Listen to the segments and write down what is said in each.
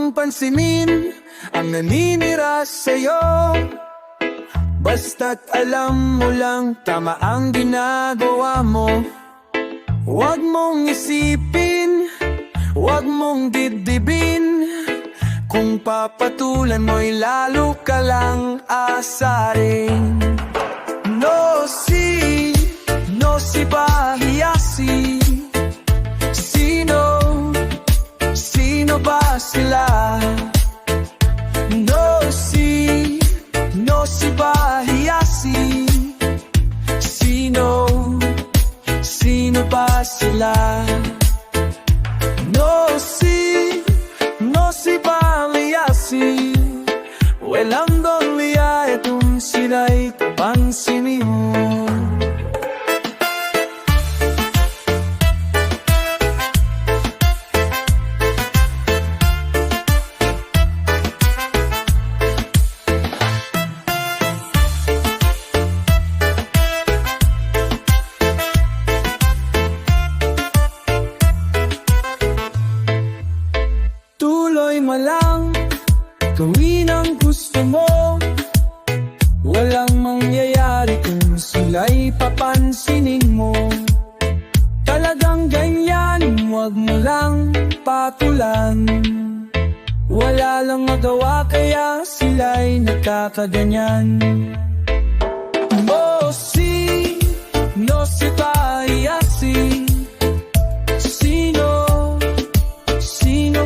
mong pansinin ang naninira sa'yo. Basta't alam mo lang tama ang ginagawa mo. Huwag mong isipin, huwag mong dibdibin. Kung papatulan mo'y lalo ka lang asarin. No si bahiyasi. Sino ba sila? No si bahiyasi. Sino ba sila? No si bahiyasi. Walang dolya itong sila'y pansinin mo. Tuloy mo lang, gawin ang gusto mo. Walang mangyayari kung sila'y papansinin mo. Talagang ganyan, huwag mo lang patulan. Wala lang magawa kaya sila'y nagkakaganyan. No si bahiyasi. Sino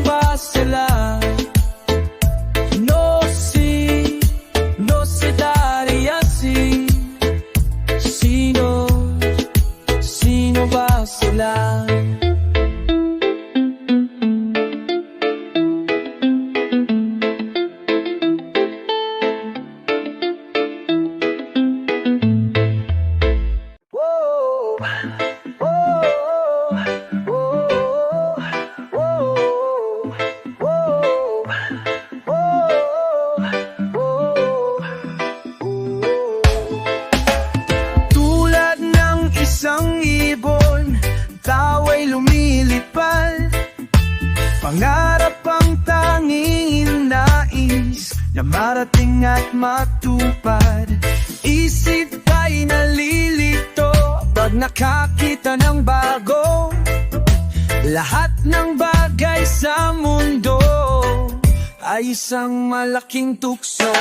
ba sila? No si bahiyasi. Sino ba sila? Tulad ng isang ibon, tawa'y lumilipad. Pangarap ang tanging nais na marating at matupad. Isip ay nalilito pag nakakita ng bago. Lahat ng bagay sa mundo ay isang malaking tukso.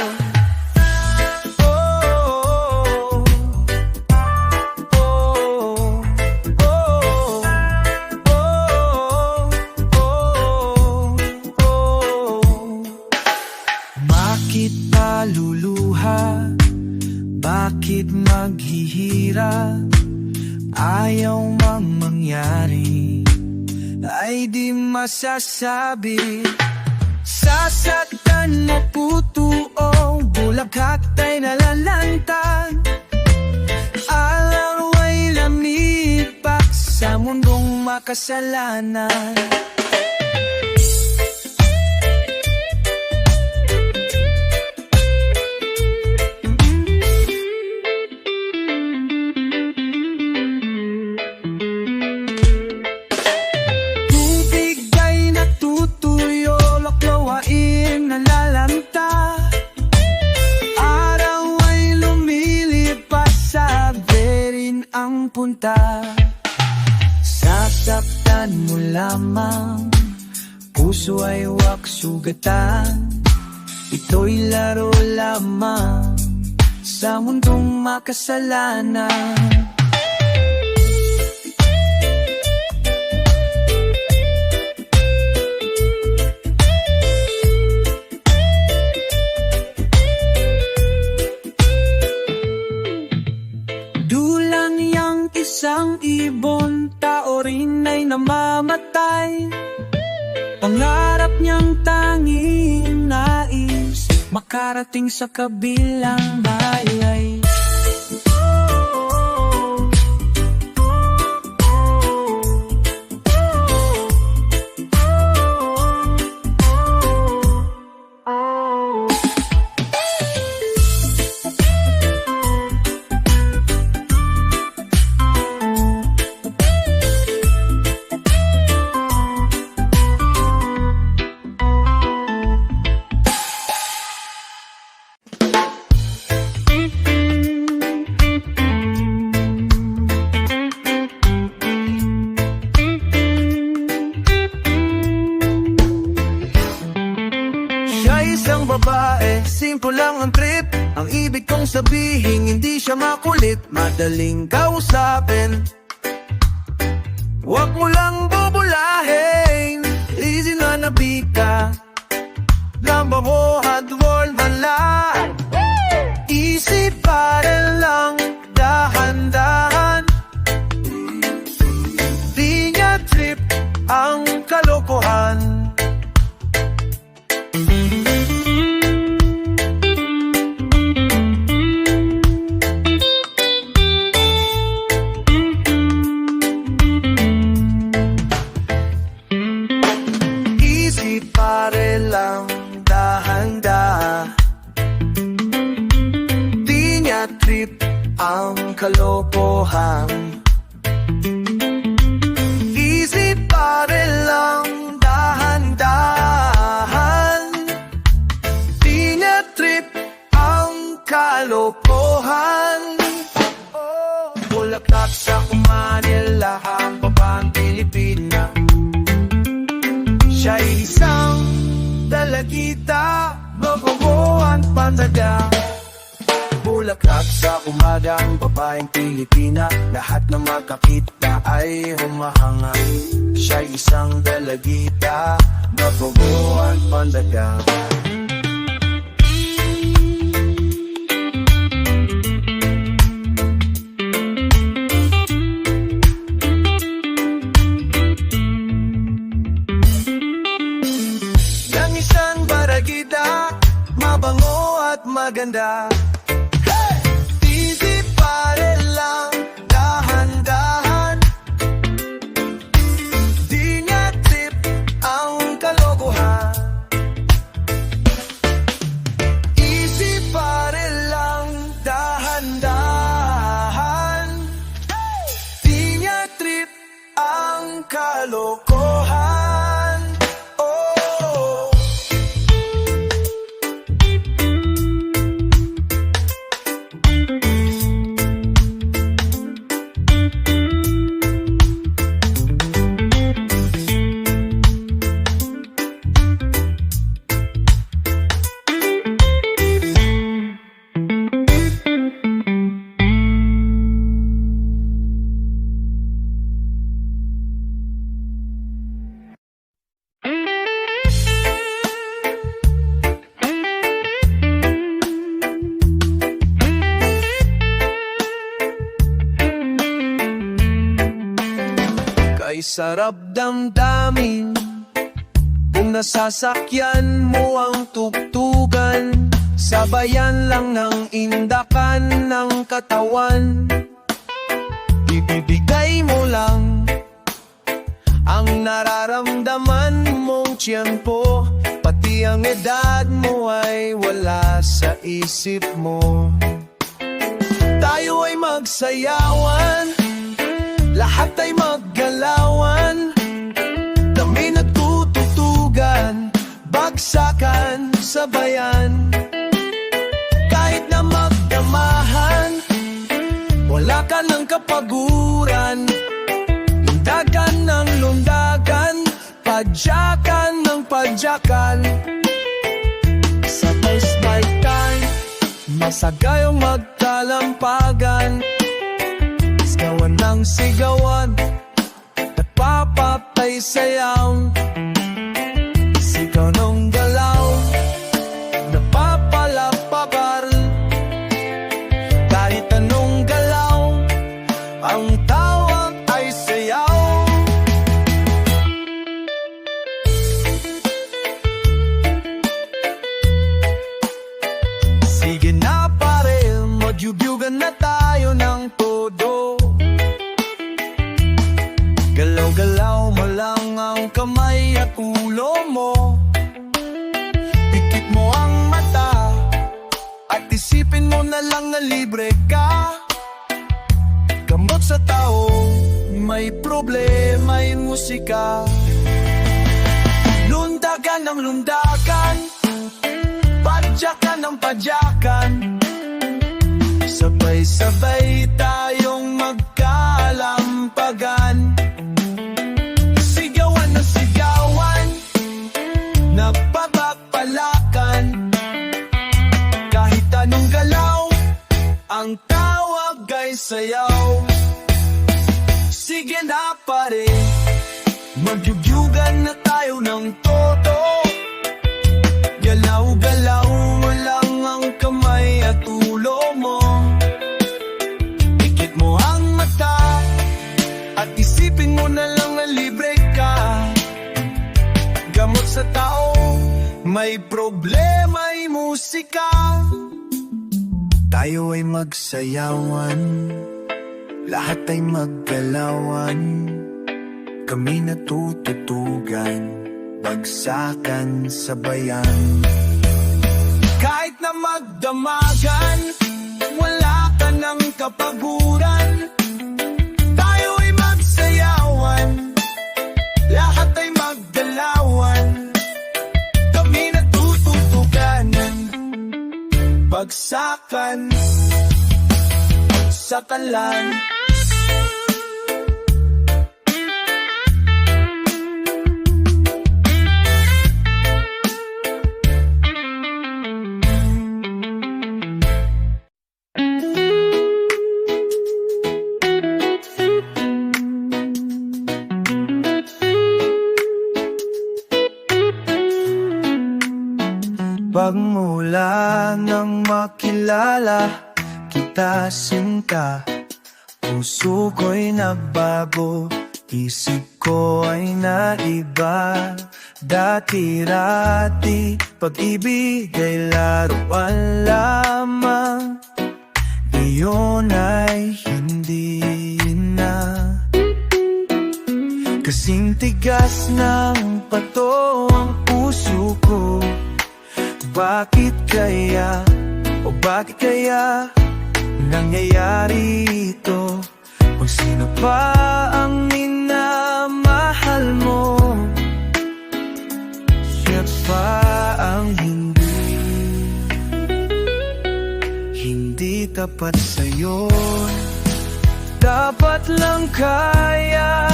Bakit paluluha? Bakit maghihirap? Ayaw mang mangyari ay di masasabi. Sasaktan mo putuong bulaklak ay nalalantad. Alam ay lamipak sa mundong makasalanan. Ang punta, sasaktan mo lamang, puso ay wak sugatan. Ito'y laro lamang sa mundong makasalanan. Isang ibon, tao rin ay namamatay. Pangarap niyang tanging nais makarating sa kabilang bayan. nang sabihin hindi siya makulit, madaling kausapin. Huwag mo lang bubulahin, easy na nabika. Lamba mo hardball mala, isip pa rin lang, dahan-dahan. Di niya trip ang kalokohan. Easy pare lang, dahan-dahan. Di niya trip ang kalokohan. Easy pare lang, dahan-dahan. Di niya trip ang kalokohan. Bulaklak sa Manila, ang babang Pilipina. Siya'y isang dalagita, babagoan pandaga. Bulaklak sa umaga, ang babaeng Pilipina. Lahat ng makakita ay humahanga. Siya'y isang dalagita, babagoan pandaga. Yang isang baragida, mabango at maganda. Easy pare lang, dahan-dahan. Di niya trip ang kalokohan. Easy pare lang, dahan-dahan. Di niya trip ang kalokohan. Oh. Kay sarap damdamin kung nasasakyan mo ang tugtugan. Sabayan lang ng indakan ng katawan. Ibibigay mo lang ang nararamdaman mong tiyempo. Pati ang edad mo ay wala sa isip mo. Tayo ay magsayawan, lahat ay maggalawan. Kami nagtututugan, bagsakan, sabayan. Kahit na magdamahan, wala ka ng kapaguran. Lundagan ng lundagan, padyakan ng padyakan. Sabay-sabay tayo, masagayong magkalampagan. Sigawan ng sigawan, nagpapatay sayaw. Sigaw ng galaw, napapalapapar. Kahit anong galaw, ang tawag ay sayaw. Sige na pare, magyugyugan na tayo ng todo. Galaw-galaw mo lang ang kamay at ulo mo. Pikit mo ang mata at isipin mo na lang na libre ka. Gamot sa tao, may problema yung musika. Lundagan ng lundagan, padyakan ng padyakan. Sabay-sabay tayong magkalampagan. Sigawan ng sigawan, napapapalakan. Kahit anong galaw, ang tawag ay sayaw. Sige na pare, magyugyugan na tayo ng todo. Galaw-galaw mo lang ang kamay at ulo mo. Pikit mo ang mata at isipin mo na lang na libre ka. Gamot sa tao, may problema'y musika. Tayo ay magsayawan, lahat ay maggalawan. Kami natututugan, bagsakan sabayan. Kahit na magdamagan, wala ka ng kapaguran. Tayo ay magsayawan, lahat ay maggalawan. Kami natututuganan, bagsakan sa kalan. Pagmula nang makilala kita sinta, puso ko'y nagbago, isip ko ay naiba. Dati-rati, pag-ibig ay laruan lamang, ngayon ay hindi na. Kasing tigas ng pato ang puso ko. Bakit kaya, o bakit kaya nangyayari ito? Kung sino pa ang minamahal mo, siya pa ang hindi tapat sa'yo. Dapat lang kaya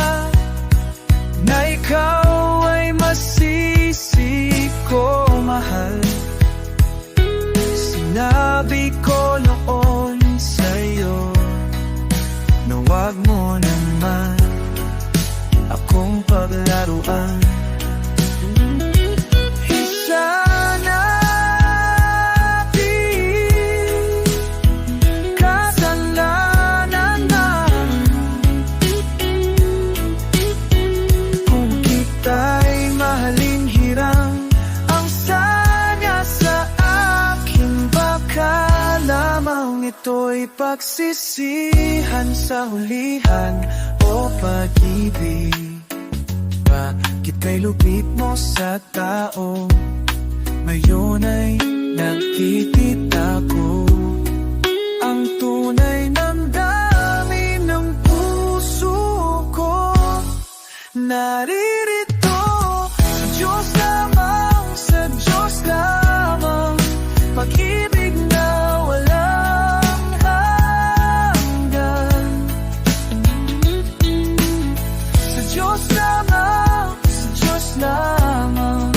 na ikaw ay masisi ko, mahal. Sinabi ko noon sa'yo na wag mo naman akong paglaruan. Isa natin kasalanan na kung kita'y mahalin hirang ang sana sa lamang ito'y pagsisihan sa hulihan o pag-ibig. Bakit kay lupit mo sa tao, ngayon ay nagtititago? Ang tunay ng dami ng puso ko naririto sa Diyos lamang, sa Diyos lamang. Pag-ibig na walang hanggan, sa Diyos lamang, sa Diyos lamang.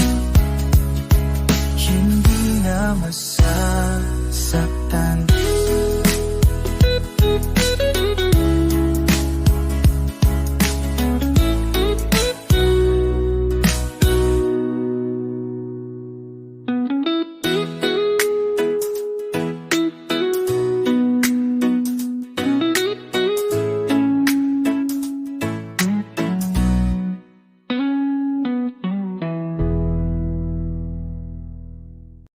Hindi na mas